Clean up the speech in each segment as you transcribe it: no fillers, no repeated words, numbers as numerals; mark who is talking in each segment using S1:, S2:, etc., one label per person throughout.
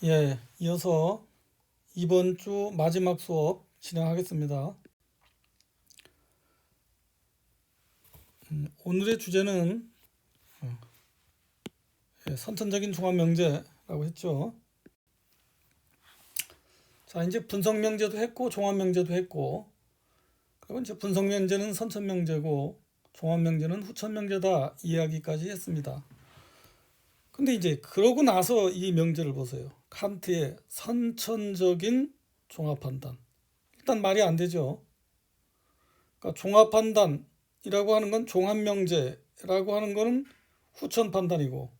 S1: 예, 이어서 이번 주 마지막 수업 진행하겠습니다. 오늘의 주제는 선천적인 종합명제라고 했죠. 자, 이제 분석명제도 했고 종합명제도 했고, 그리고 이제 분석명제는 선천명제고 종합명제는 후천명제다 이야기까지 했습니다. 근데 이제 그러고 나서 이 명제를 보세요. 칸트의 선천적인 종합판단. 일단 말이 안 되죠. 그러니까 종합판단이라고 하는 건 종합명제라고 하는 거는 후천판단이고,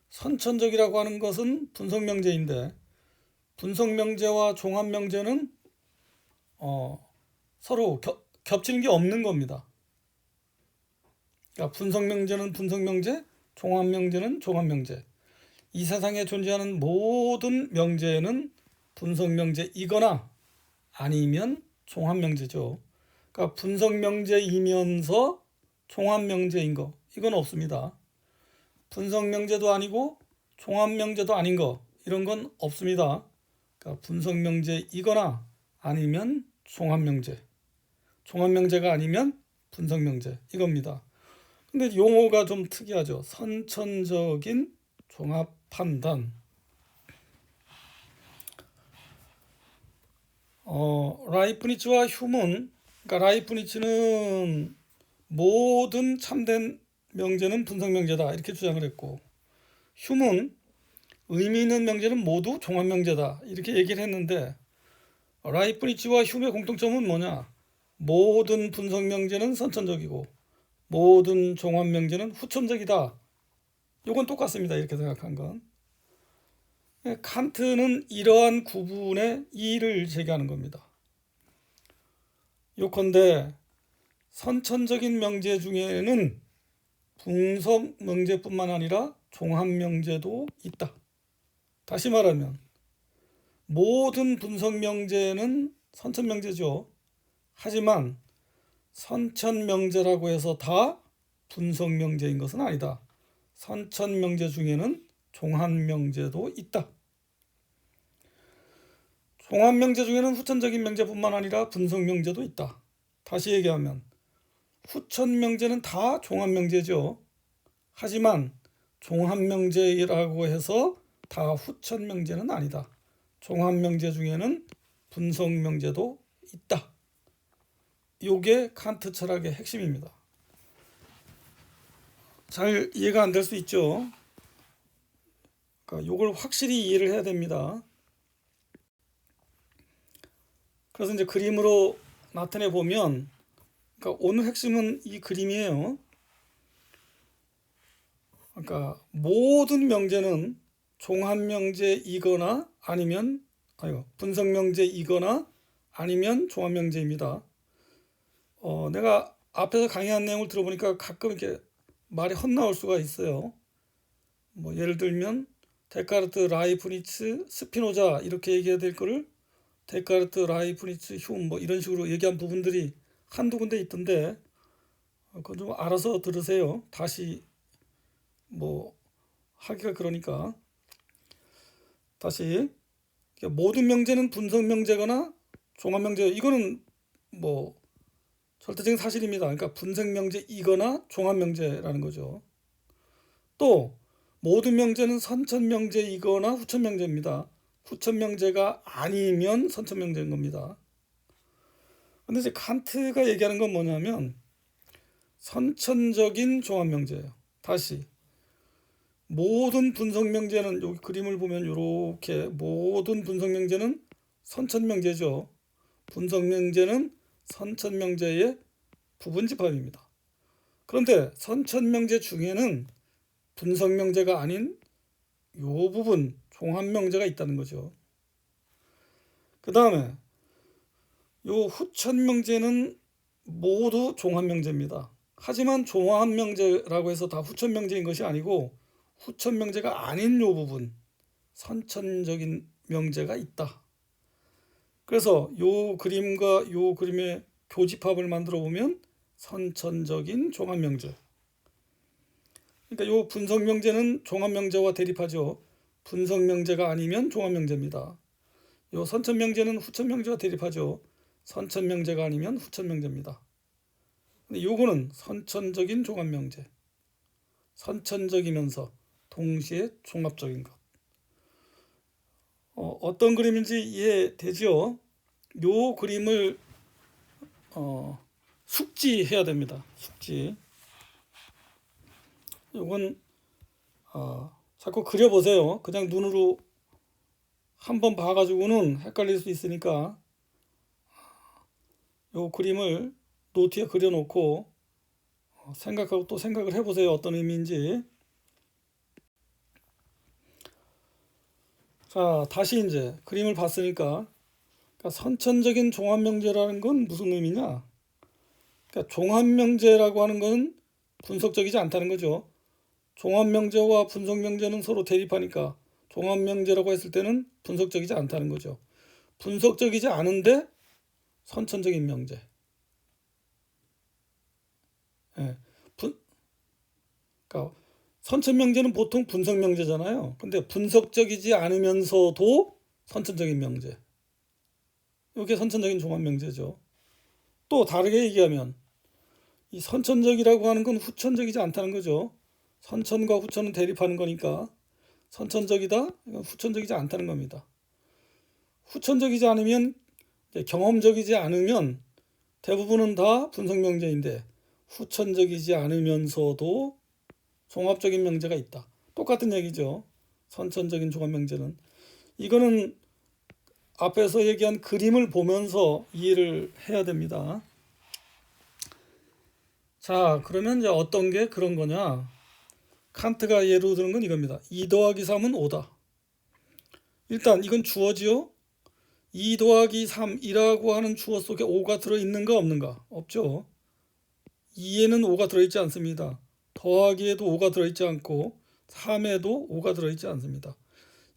S1: 선천적이라고 하는 것은 분석명제인데, 분석명제와 종합명제는 서로 겹치는 게 없는 겁니다. 그러니까 분석명제는 분석명제, 종합명제는 종합명제. 이 세상에 존재하는 모든 명제는 분석명제이거나 아니면 종합명제죠. 그러니까 분석명제이면서 종합명제인 거, 이건 없습니다. 분석명제도 아니고 종합명제도 아닌 거, 이런 건 없습니다. 그러니까 분석명제이거나 아니면 종합명제, 종합명제가 아니면 분석명제, 이겁니다. 근데 용어가 좀 특이하죠. 선천적인 종합판단. 라이프니츠와 휴문, 그러니까 라이프니츠는 모든 참된 명제는 분석명제다 이렇게 주장을 했고, 휴문, 의미 있는 명제는 모두 종합명제다 이렇게 얘기를 했는데, 라이프니츠와 휴의 공통점은 뭐냐? 모든 분석명제는 선천적이고 모든 종합명제는 후천적이다. 이건 똑같습니다. 이렇게 생각한 건. 칸트는 이러한 구분에 이의를 제기하는 겁니다. 요컨대 선천적인 명제 중에는 분석 명제뿐만 아니라 종합 명제도 있다. 다시 말하면 모든 분석 명제는 선천 명제죠. 하지만 선천 명제라고 해서 다 분석 명제인 것은 아니다. 선천 명제 중에는 종합 명제도 있다. 종합 명제 중에는 후천적인 명제뿐만 아니라 분석 명제도 있다. 다시 얘기하면 후천 명제는 다 종합 명제죠. 하지만 종합 명제라고 해서 다 후천 명제는 아니다. 종합 명제 중에는 분석 명제도 있다. 요게 칸트 철학의 핵심입니다. 잘 이해가 안 될 수 있죠. 그러니까 요걸 확실히 이해를 해야 됩니다. 그래서 이제 그림으로 나타내 보면, 그러니까 오늘 핵심은 이 그림이에요. 그러니까 모든 명제는 종합명제이거나 아니면 분석명제이거나 아니면 종합명제입니다. 내가 앞에서 강의한 내용을 들어보니까 가끔 이렇게 말이 헛나올 수가 있어요. 뭐 예를 들면 데카르트, 라이프니츠, 스피노자 이렇게 얘기해야 될 거를 데카르트, 라이프니츠, 휴 뭐 이런 식으로 얘기한 부분들이 한두 군데 있던데, 그건 좀 알아서 들으세요. 다시 뭐 하기가 그러니까. 다시, 모든 명제는 분석 명제거나 종합 명제, 이거는 뭐 절대적인 사실입니다. 그러니까 분석 명제이거나 종합 명제라는 거죠. 또 모든 명제는 선천 명제이거나 후천 명제입니다. 후천 명제가 아니면 선천 명제인 겁니다. 근데 이제 칸트가 얘기하는 건 뭐냐면 선천적인 종합 명제예요. 다시, 모든 분석 명제는, 여기 그림을 보면 이렇게 모든 분석 명제는 선천 명제죠. 분석 명제는 선천 명제의 부분 집합입니다. 그런데 선천 명제 중에는 분석 명제가 아닌 요 부분 종합 명제가 있다는 거죠. 그 다음에 요 후천 명제는 모두 종합 명제입니다. 하지만 종합 명제라고 해서 다 후천 명제인 것이 아니고 후천 명제가 아닌 요 부분 선천적인 명제가 있다. 그래서 요 그림과 요 그림의 교집합을 만들어 보면 선천적인 종합 명제. 그러니까 요 분석 명제는 종합 명제와 대립하죠. 분석명제가 아니면 종합명제입니다. 요 선천명제는 후천명제와 대립하죠. 선천명제가 아니면 후천명제입니다. 근데 요거는 선천적인 종합명제. 선천적이면서 동시에 종합적인 것. 어떤 그림인지 이해되죠? 요 그림을 숙지해야 됩니다. 숙지. 요건 자꾸 그려보세요. 그냥 눈으로 한번 봐가지고는 헷갈릴 수 있으니까 요 그림을 노트에 그려놓고 생각하고 또 생각을 해보세요. 어떤 의미인지. 자, 다시 이제 그림을 봤으니까 그러니까 선천적인 종합명제라는 건 무슨 의미냐? 그러니까 종합명제라고 하는 건 분석적이지 않다는 거죠. 종합명제와 분석명제는 서로 대립하니까 종합명제라고 했을 때는 분석적이지 않다는 거죠. 분석적이지 않은데 선천적인 명제. 예, 그러니까 선천명제는 보통 분석명제잖아요. 근데 분석적이지 않으면서도 선천적인 명제. 이게 선천적인 종합명제죠. 또 다르게 얘기하면 이 선천적이라고 하는 건 후천적이지 않다는 거죠. 선천과 후천은 대립하는 거니까 선천적이다, 이건 후천적이지 않다는 겁니다. 후천적이지 않으면 경험적이지 않으면 대부분은 다 분석명제인데 후천적이지 않으면서도 종합적인 명제가 있다. 똑같은 얘기죠. 선천적인 종합명제는. 이거는 앞에서 얘기한 그림을 보면서 이해를 해야 됩니다. 자, 그러면 이제 어떤 게 그런 거냐? 칸트가 예로 드는 건 이겁니다. 2 더하기 3은 5다. 일단 이건 주어지요. 2 더하기 3이라고 하는 주어 속에 5가 들어있는가 없는가? 없죠. 2에는 5가 들어있지 않습니다. 더하기에도 5가 들어있지 않고 3에도 5가 들어있지 않습니다.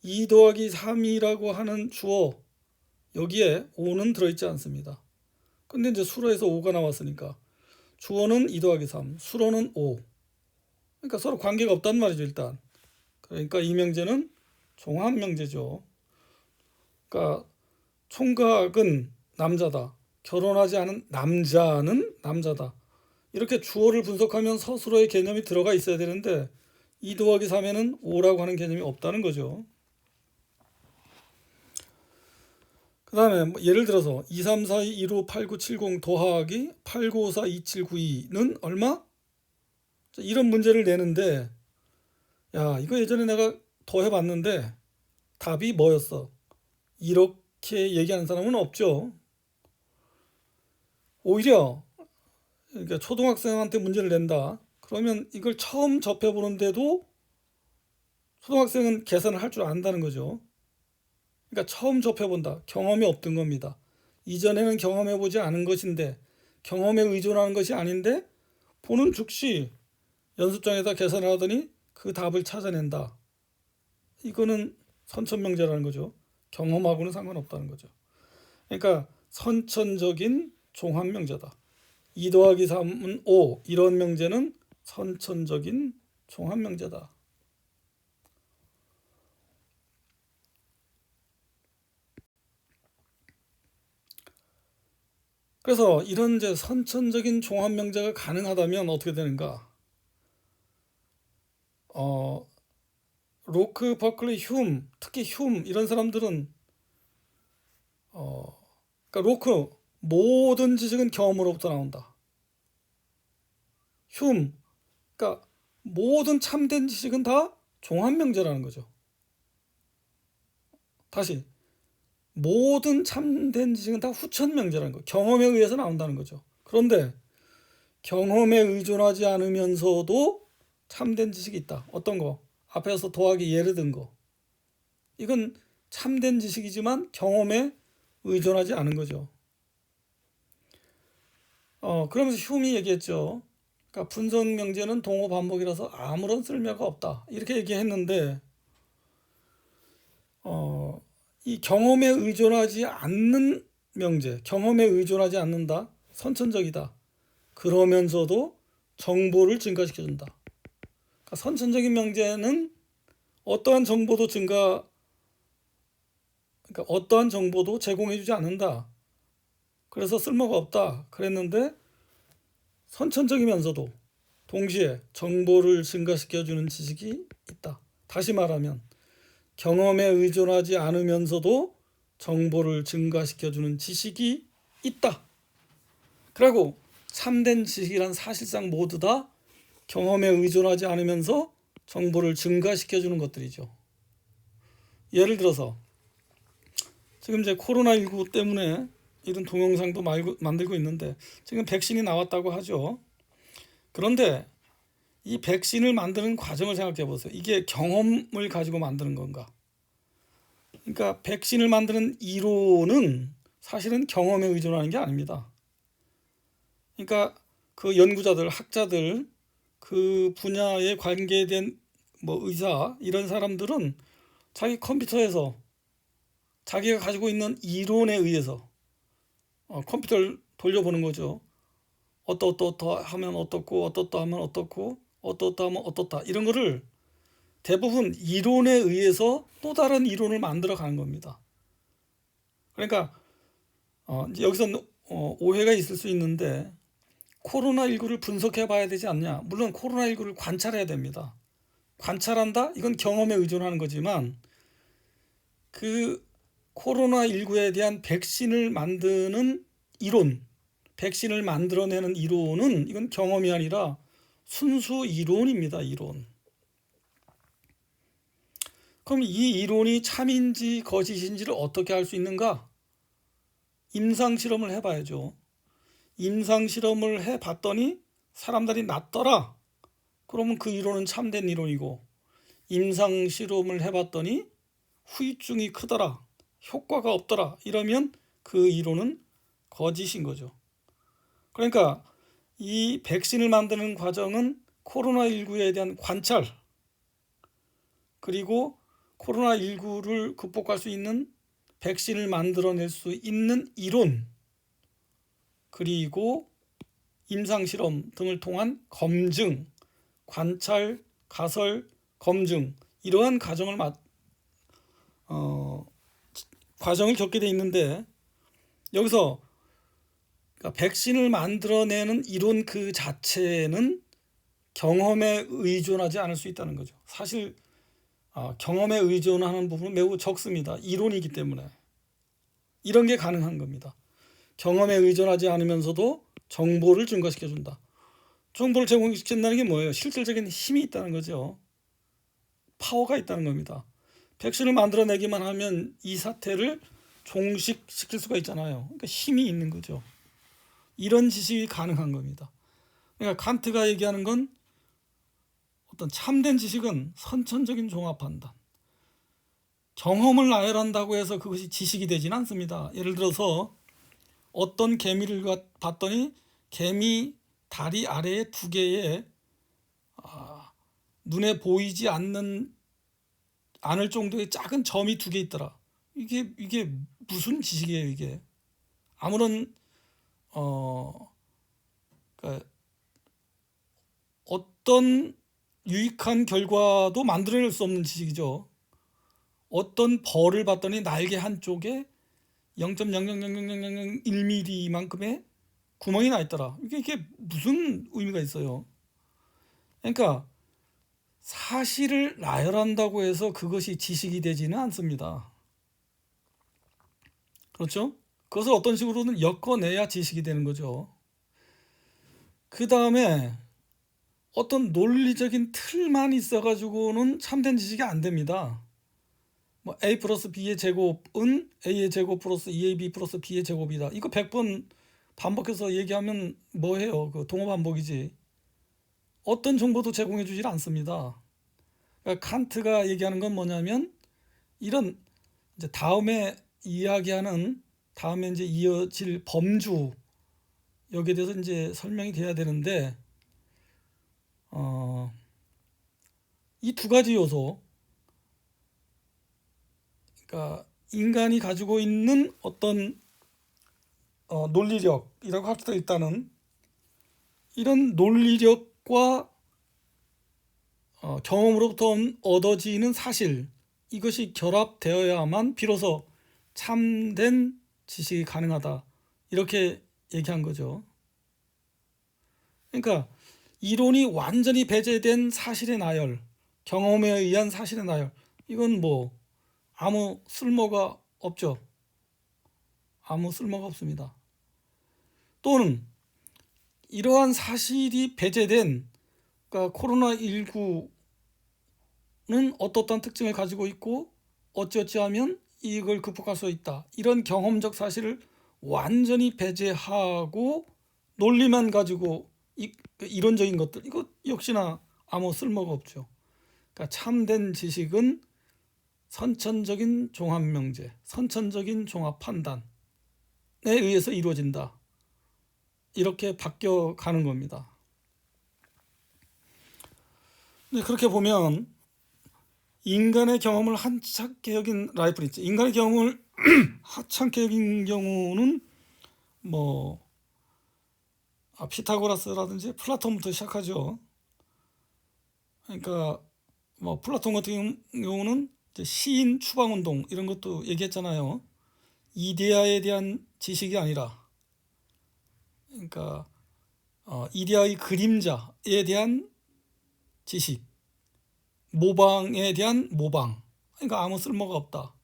S1: 2 더하기 3이라고 하는 주어 여기에 5는 들어있지 않습니다. 근데 이제 수로에서 5가 나왔으니까 주어는 2 더하기 3, 수로는 5. 그러니까 서로 관계가 없단 말이죠, 일단. 그러니까 이 명제는 종합명제죠. 그러니까 총각은 남자다. 결혼하지 않은 남자는 남자다. 이렇게 주어를 분석하면 서술어의 개념이 들어가 있어야 되는데 2 더하기 3에는 5라고 하는 개념이 없다는 거죠. 그 다음에 예를 들어서 2, 3, 4, 2, 1, 5, 8, 9, 7, 0 더하기 8, 9, 5, 4, 2, 7, 9, 2는 얼마? 이런 문제를 내는데 야, 이거 예전에 내가 더해봤는데 답이 뭐였어? 이렇게 얘기하는 사람은 없죠. 오히려 그러니까 초등학생한테 문제를 낸다. 그러면 이걸 처음 접해보는데도 초등학생은 계산을 할 줄 안다는 거죠. 그러니까 처음 접해본다. 경험이 없던 겁니다. 이전에는 경험해보지 않은 것인데 경험에 의존하는 것이 아닌데 보는 즉시 연습장에다 계산을 하더니 그 답을 찾아낸다. 이거는 선천명제라는 거죠. 경험하고는 상관없다는 거죠. 그러니까 선천적인 종합명제다. 2 더하기 3은 5 이런 명제는 선천적인 종합명제다. 그래서 이런 이제 선천적인 종합명제가 가능하다면 어떻게 되는가? 로크, 버클리, 흉, 특히 흉 이런 사람들은 그러니까 로크 모든 지식은 경험으로부터 나온다. 흉, 그러니까 모든 참된 지식은 다 종합명제라는 거죠. 다시 모든 참된 지식은 다 후천명제라는 거. 경험에 의해서 나온다는 거죠. 그런데 경험에 의존하지 않으면서도 참된 지식이 있다. 어떤 거? 앞에서 더하기 예를 든 거. 이건 참된 지식이지만 경험에 의존하지 않은 거죠. 그러면서 휴미 얘기했죠. 그러니까 분석명제는 동호 반복이라서 아무런 쓸모가 없다. 이렇게 얘기했는데 이 경험에 의존하지 않는 명제, 경험에 의존하지 않는다, 선천적이다. 그러면서도 정보를 증가시켜준다. 그러니까 선천적인 명제는 어떠한 정보도 그러니까 어떠한 정보도 제공해주지 않는다. 그래서 쓸모가 없다. 그랬는데 선천적이면서도 동시에 정보를 증가시켜주는 지식이 있다. 다시 말하면 경험에 의존하지 않으면서도 정보를 증가시켜주는 지식이 있다. 그리고 참된 지식이란 사실상 모두 다 경험에 의존하지 않으면서 정보를 증가시켜주는 것들이죠. 예를 들어서 지금 이제 코로나19 때문에 이런 동영상도 만들고 있는데 지금 백신이 나왔다고 하죠. 그런데 이 백신을 만드는 과정을 생각해 보세요. 이게 경험을 가지고 만드는 건가? 그러니까 백신을 만드는 이론은 사실은 경험에 의존하는 게 아닙니다. 그러니까 그 연구자들, 학자들, 그 분야에 관계된 의사 이런 사람들은 자기 컴퓨터에서 자기가 가지고 있는 이론에 의해서 컴퓨터를 돌려보는 거죠. 어떠 하면 어떻고 어떻다 하면 어떻고 어떻다 하면 어떻다 이런 거를 대부분 이론에 의해서 또 다른 이론을 만들어 가는 겁니다. 그러니까 이제 여기서 오해가 있을 수 있는데 코로나19를 분석해 봐야 되지 않냐? 물론 코로나19를 관찰해야 됩니다. 관찰한다? 이건 경험에 의존하는 거지만 그 코로나19에 대한 백신을 만드는 이론, 백신을 만들어내는 이론은 이건 경험이 아니라 순수 이론입니다. 이론. 그럼 이 이론이 참인지 거짓인지를 어떻게 알 수 있는가? 임상 실험을 해봐야죠. 임상 실험을 해봤더니 사람들이 낫더라. 그러면 그 이론은 참된 이론이고, 임상 실험을 해봤더니 후유증이 크더라. 효과가 없더라. 이러면 그 이론은 거짓인 거죠. 그러니까 이 백신을 만드는 과정은 코로나19에 대한 관찰, 그리고 코로나19를 극복할 수 있는 백신을 만들어낼 수 있는 이론, 그리고 임상실험 등을 통한 검증, 관찰, 가설, 검증 이러한 과정을 겪게 돼 있는데 여기서 그러니까 백신을 만들어내는 이론 그 자체는 경험에 의존하지 않을 수 있다는 거죠. 사실 경험에 의존하는 부분은 매우 적습니다. 이론이기 때문에 이런 게 가능한 겁니다. 경험에 의존하지 않으면서도 정보를 증가시켜준다. 정보를 제공시킨다는 게 뭐예요? 실질적인 힘이 있다는 거죠. 파워가 있다는 겁니다. 백신을 만들어내기만 하면 이 사태를 종식시킬 수가 있잖아요. 그러니까 힘이 있는 거죠. 이런 지식이 가능한 겁니다. 그러니까 칸트가 얘기하는 건 어떤 참된 지식은 선천적인 종합 판단. 경험을 나열한다고 해서 그것이 지식이 되지는 않습니다. 예를 들어서 어떤 개미를 봤더니 개미 다리 아래에 두 개의 눈에 보이지 않을 정도의 작은 점이 두 개 있더라. 이게 무슨 지식이에요, 이게? 아무런 그러니까 어떤 유익한 결과도 만들어낼 수 없는 지식이죠. 어떤 벌을 봤더니 날개 한쪽에 0.0000001mm만큼의 구멍이 나 있더라. 이게 무슨 의미가 있어요? 그러니까 사실을 나열한다고 해서 그것이 지식이 되지는 않습니다. 그렇죠? 그것을 어떤 식으로든 엮어내야 지식이 되는 거죠. 그 다음에 어떤 논리적인 틀만 있어가지고는 참된 지식이 안 됩니다. A 플러스 B의 제곱은 A의 제곱 플러스 2AB 플러스 B의 제곱이다. 이거 100번 반복해서 얘기하면 뭐해요? 그 동어 반복이지. 어떤 정보도 제공해 주질 않습니다. 그러니까 칸트가 얘기하는 건 뭐냐면 이런 이제 다음에 이제 이어질 범주 여기에 대해서 이제 설명이 돼야 되는데 이 두 가지 요소, 그러니까 인간이 가지고 있는 어떤 논리력이라고 합시다. 일단은 이런 논리력과 경험으로부터 얻어지는 사실, 이것이 결합되어야만 비로소 참된 지식이 가능하다, 이렇게 얘기한 거죠. 그러니까 이론이 완전히 배제된 사실의 나열, 경험에 의한 사실의 나열, 이건 뭐 아무 쓸모가 없죠. 아무 쓸모가 없습니다. 또는 이러한 사실이 배제된, 그러니까 코로나19는 어떠한 특징을 가지고 있고 어찌어찌 하면 이걸 극복할 수 있다, 이런 경험적 사실을 완전히 배제하고 논리만 가지고 이론적인 것들, 이거 역시나 아무 쓸모가 없죠. 그러니까 참된 지식은 선천적인 종합명제, 선천적인 종합 판단에 의해서 이루어진다, 이렇게 바뀌어 가는 겁니다. 네, 그렇게 보면 인간의 경험을 하찮게 여긴 라이프니츠, 인간의 경험을 하찮게 여긴 경우는 뭐 피타고라스라든지 플라톤부터 시작하죠. 그러니까 뭐 플라톤 같은 경우는 이제 시인 추방운동 이런 것도 얘기했잖아요. 이데아에 대한 지식이 아니라, 그러니까 이데아의 그림자에 대한 지식, 모방에 대한 모방, 그러니까 아무 쓸모가 없다,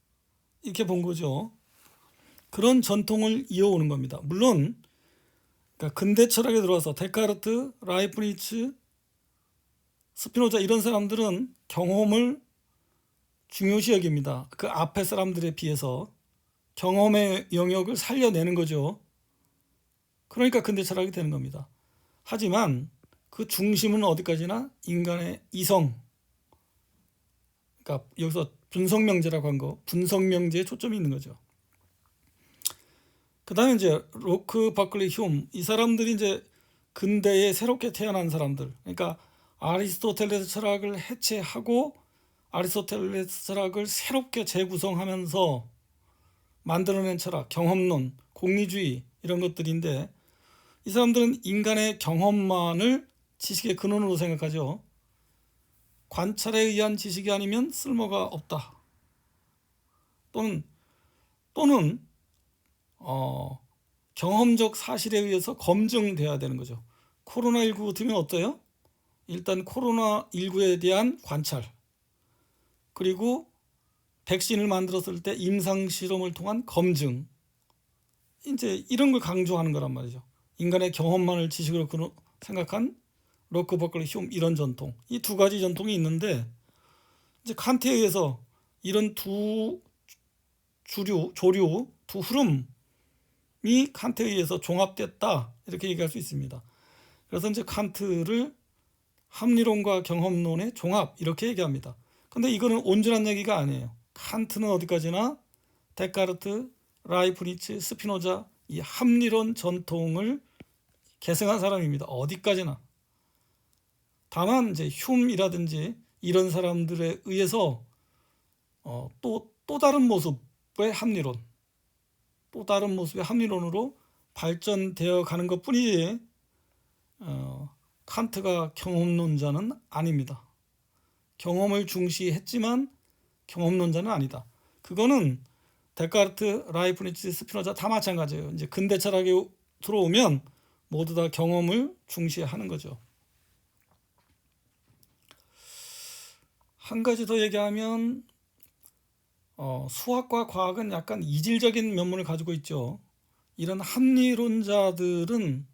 S1: 이렇게 본 거죠. 그런 전통을 이어오는 겁니다. 물론 그러니까 근대 철학에 들어와서 데카르트, 라이프니츠, 스피노자 이런 사람들은 경험을 중요시 여깁니다. 그 앞에 사람들에 비해서 경험의 영역을 살려내는 거죠. 그러니까 근대 철학이 되는 겁니다. 하지만 그 중심은 어디까지나 인간의 이성, 그러니까 여기서 분석명제라고 한 거, 분석명제에 초점이 있는 거죠. 그 다음에 이제 로크, 버클리, 휴움, 이 사람들이 이제 근대에 새롭게 태어난 사람들, 그러니까 아리스토텔레스 철학을 해체하고 아리스토텔레스 철학을 새롭게 재구성하면서 만들어낸 철학, 경험론, 공리주의 이런 것들인데, 이 사람들은 인간의 경험만을 지식의 근원으로 생각하죠. 관찰에 의한 지식이 아니면 쓸모가 없다. 또는 경험적 사실에 의해서 검증돼야 되는 거죠. 코로나19 같으면 어때요? 일단 코로나19에 대한 관찰, 그리고 백신을 만들었을 때 임상 실험을 통한 검증, 이제 이런 걸 강조하는 거란 말이죠. 인간의 경험만을 지식으로 생각한 로크, 버클리, 휴움 이런 전통, 이 두 가지 전통이 있는데, 이제 칸트에 의해서 이런 두 조류, 두 흐름이 칸트에 의해서 종합됐다, 이렇게 얘기할 수 있습니다. 그래서 이제 칸트를 합리론과 경험론의 종합, 이렇게 얘기합니다. 근데 이거는 온전한 얘기가 아니에요. 칸트는 어디까지나 데카르트, 라이프니츠, 스피노자 이 합리론 전통을 계승한 사람입니다. 어디까지나. 다만 이제 흉이라든지 이런 사람들에 의해서 또 다른 모습의 합리론, 또 다른 모습의 합리론으로 발전되어 가는 것뿐이지 칸트가 경험론자는 아닙니다. 경험을 중시했지만 경험론자는 아니다. 그거는 데카르트, 라이프니츠, 스피노자 다 마찬가지예요. 이제 근대 철학에 들어오면 모두 다 경험을 중시하는 거죠. 한 가지 더 얘기하면 수학과 과학은 약간 이질적인 면모를 가지고 있죠. 이런 합리론자들은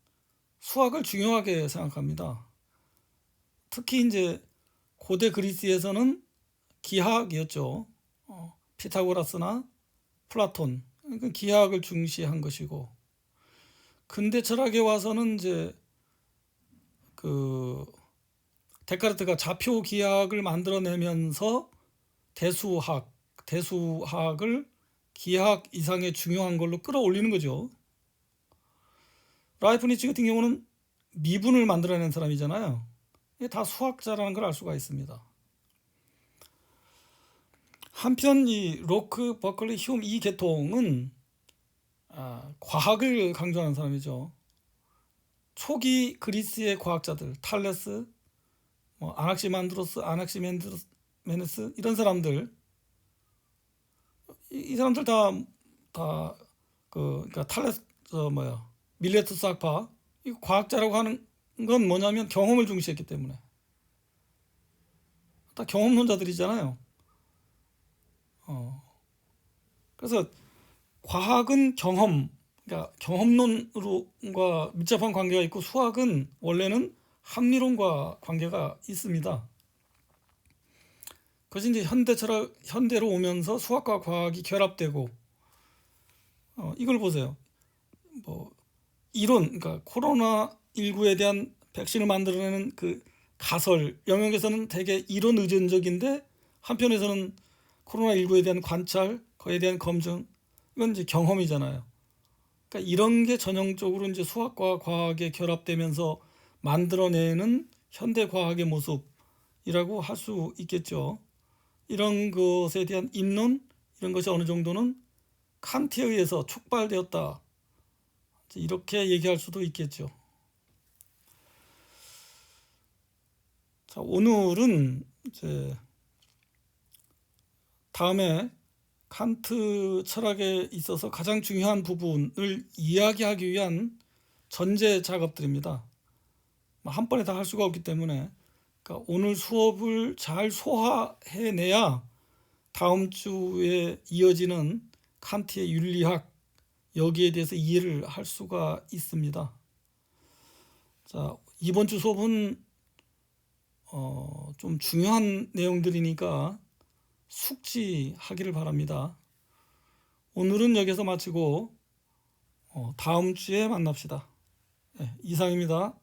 S1: 수학을 중요하게 생각합니다. 특히 이제 고대 그리스에서는 기하학이었죠. 피타고라스나 플라톤, 그러니까 기하학을 중시한 것이고, 근대 철학에 와서는 이제 그 데카르트가 좌표 기하학을 만들어내면서 대수학을 기하학 이상의 중요한 걸로 끌어올리는 거죠. 라이프니츠 같은 경우는 미분을 만들어낸 사람이잖아요. 이게 다 수학자라는 걸 알 수가 있습니다. 한편 이 로크, 버클리, 휴움 이 계통은 과학을 강조하는 사람이죠. 초기 그리스의 과학자들 탈레스, 뭐 아낙시만드로스, 아낙시메네스 이런 사람들, 이 사람들 다 그러니까 밀레투스 학파, 이 과학자라고 하는 건 뭐냐면 경험을 중시했기 때문에 다 경험론자들이잖아요. 어, 그래서 과학은 그러니까 경험론과 밀접한 관계가 있고, 수학은 원래는 합리론과 관계가 있습니다. 그것이 이제 현대로 오면서 수학과 과학이 결합되고, 이걸 보세요. 뭐 이론, 그러니까 코로나19에 대한 백신을 만들어내는 그 가설, 영역에서는 되게 이론 의존적인데, 한편에서는 코로나19에 대한 관찰, 그에 대한 검증, 이건 이제 경험이잖아요. 그러니까 이런 게 전형적으로 이제 수학과 과학에 결합되면서 만들어내는 현대 과학의 모습이라고 할 수 있겠죠. 이런 것에 대한 입론, 이런 것이 어느 정도는 칸트에 의해서 촉발되었다, 이렇게 얘기할 수도 있겠죠. 자, 오늘은 이제 다음에 칸트 철학에 있어서 가장 중요한 부분을 이야기하기 위한 전제 작업들입니다. 한 번에 다 할 수가 없기 때문에, 그러니까 오늘 수업을 잘 소화해내야 다음 주에 이어지는 칸트의 윤리학, 여기에 대해서 이해를 할 수가 있습니다. 자, 이번 주 수업은 좀 중요한 내용들이니까 숙지하기를 바랍니다. 오늘은 여기서 마치고 다음 주에 만납시다. 네, 이상입니다.